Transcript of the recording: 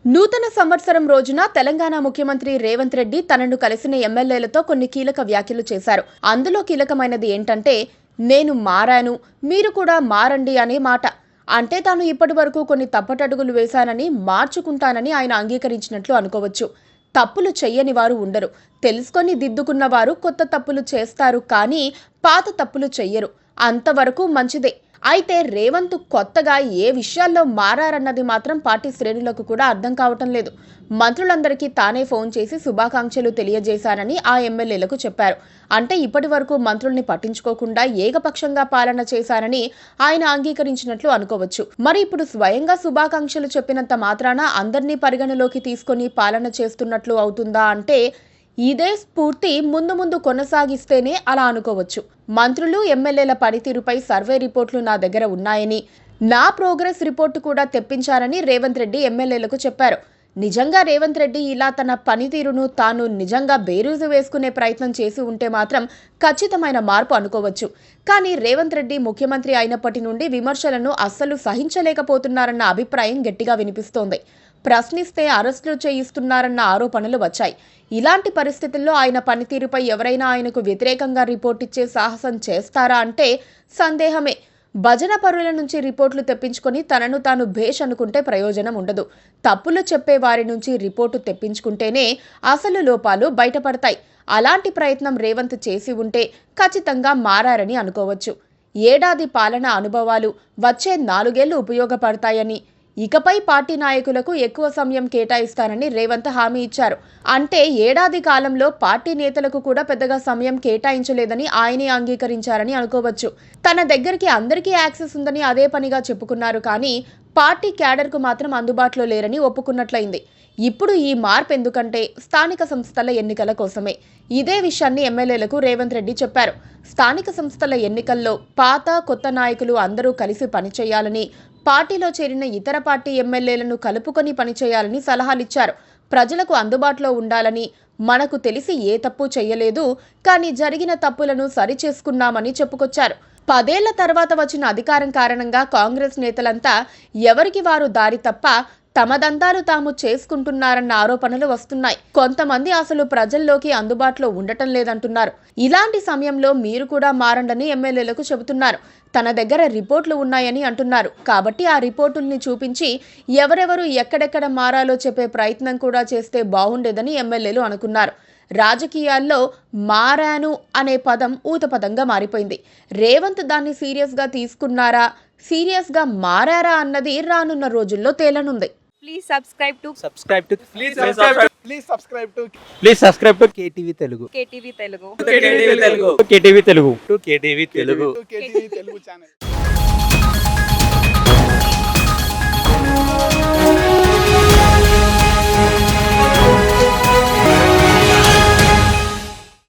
నూతన సంవత్సరం రోజున తెలంగాణ ముఖ్యమంత్రి రేవంత్ రెడ్డి తనను కలిసిన ఎమ్మెల్యేలతో కొన్ని కీలక వ్యాఖ్యలు చేశారు. అందులో కీలకమైనది ఏంటంటే, నేను మారాను, మీరు కూడా మారండి అనే మాట. అంటే తాను ఇప్పటి వరకు కొన్ని తప్పటడుగులు వేశానని, మార్చుకుంటానని ఆయన అంగీకరించినట్లు అనుకోవచ్చు. తప్పులు చెయ్యని వారు ఉండరు. తెలుసుకొని దిద్దుకున్న వారు కొత్త తప్పులు చేస్తారు, కానీ పాత తప్పులు చెయ్యరు. అంతవరకు మంచిదే. అయితే రేవంత్ కొత్తగా ఏ విషయాల్లో మారారన్నది మాత్రం పార్టీ శ్రేణులకు కూడా అర్థం కావటం లేదు. మంత్రులందరికీ తానే ఫోన్ చేసి శుభాకాంక్షలు తెలియజేశారని ఆ ఎమ్మెల్యేలకు చెప్పారు. అంటే ఇప్పటి వరకు మంత్రుల్ని పట్టించుకోకుండా ఏకపక్షంగా పాలన చేశారని ఆయన అంగీకరించినట్లు అనుకోవచ్చు. మరి ఇప్పుడు స్వయంగా శుభాకాంక్షలు చెప్పినంత మాత్రాన అందరినీ పరిగణలోకి తీసుకొని పాలన చేస్తున్నట్లు అవుతుందా అంటే, ఇదే స్ఫూర్తి ముందు ముందు కొనసాగిస్తేనే అలా అనుకోవచ్చు. మంత్రులు ఎమ్మెల్యేల పనితీరుపై సర్వే రిపోర్టులు నా దగ్గర ఉన్నాయని, నా ప్రోగ్రెస్ రిపోర్టు కూడా తెప్పించారని రేవంత్ రెడ్డి ఎమ్మెల్యేలకు చెప్పారు. నిజంగా రేవంత్ రెడ్డి ఇలా తన పనితీరును తాను నిజంగా బేరీజు వేసుకునే ప్రయత్నం చేసి ఉంటే మాత్రం ఖచ్చితమైన మార్పు అనుకోవచ్చు. కానీ రేవంత్ రెడ్డి ముఖ్యమంత్రి అయినప్పటి నుండి విమర్శలను అస్సలు సహించలేకపోతున్నారన్న అభిప్రాయం గట్టిగా వినిపిస్తోంది. ప్రశ్నిస్తే అరెస్టులు చేయిస్తున్నారన్న ఆరోపణలు వచ్చాయి. ఇలాంటి పరిస్థితుల్లో ఆయన పనితీరుపై ఎవరైనా ఆయనకు వ్యతిరేకంగా రిపోర్ట్ ఇచ్చే సాహసం చేస్తారా అంటే సందేహమే. భజన పరుల నుంచి రిపోర్టులు తెప్పించుకొని తనను తాను భేష్ అనుకుంటే ప్రయోజనం ఉండదు. తప్పులు చెప్పే వారి నుంచి రిపోర్టు తెప్పించుకుంటేనే అసలు లోపాలు బయటపడతాయి. అలాంటి ప్రయత్నం రేవంత్ చేసి ఉంటే ఖచ్చితంగా మారారని అనుకోవచ్చు. ఏడాది పాలన అనుభవాలు వచ్చే 4 ఏళ్లు ఉపయోగపడతాయని, ఇకపై పార్టీ నాయకులకు ఎక్కువ సమయం కేటాయిస్తారని రేవంత్ హామీ ఇచ్చారు. అంటే ఏడాది కాలంలో పార్టీ నేతలకు కూడా పెద్దగా సమయం కేటాయించలేదని ఆయనే అంగీకరించారని అనుకోవచ్చు. తన దగ్గరికి అందరికీ యాక్సెస్ ఉందని అదే పనిగా చెప్పుకున్నారు, కానీ పార్టీ క్యాడర్కు మాత్రం అందుబాటులో లేరని ఒప్పుకున్నట్లయింది. ఇప్పుడు ఈ మార్పు ఎందుకంటే స్థానిక సంస్థల ఎన్నికల కోసమే. ఇదే విషయాన్ని ఎమ్మెల్యేలకు రేవంత్ రెడ్డి చెప్పారు. స్థానిక సంస్థల ఎన్నికల్లో పాత కొత్త నాయకులు అందరూ కలిసి పనిచేయాలని, పార్టీలో చేరిన ఇతర పార్టీ ఎమ్మెల్యేలను కలుపుకొని పనిచేయాలని సలహాలిచ్చారు. ప్రజలకు అందుబాటులో ఉండాలని, మనకు తెలిసి ఏ తప్పు చెయ్యలేదు, కానీ జరిగిన తప్పులను సరిచేసుకున్నామని చెప్పుకొచ్చారు. 10 ఏళ్ల తర్వాత వచ్చిన అధికారం కారణంగా కాంగ్రెస్ నేతలంతా ఎవరికి వారు దారి తప్ప తమ దందాలు తాము చేసుకుంటున్నారన్న ఆరోపణలు వస్తున్నాయి. కొంతమంది అసలు ప్రజల్లోకి అందుబాటులో ఉండటం లేదంటున్నారు. ఇలాంటి సమయంలో మీరు కూడా మారండని ఎమ్మెల్యేలకు చెబుతున్నారు. తన దగ్గర రిపోర్టులు ఉన్నాయని అంటున్నారు. కాబట్టి ఆ రిపోర్టుల్ని చూపించి ఎవరెవరు ఎక్కడెక్కడ మారాలో చెప్పే ప్రయత్నం కూడా చేస్తే బాగుండేదని ఎమ్మెల్యేలు అనుకున్నారు. రాజకీయాల్లో మారాను అనే పదం ఊతపదంగా మారిపోయింది. రేవంత్ దాన్ని సీరియస్గా తీసుకున్నారా, సీరియస్గా మారారా అన్నది రానున్న రోజుల్లో తేలనుంది. Please subscribe to KTV Telugu. KTV Telugu. KTV Telugu channel.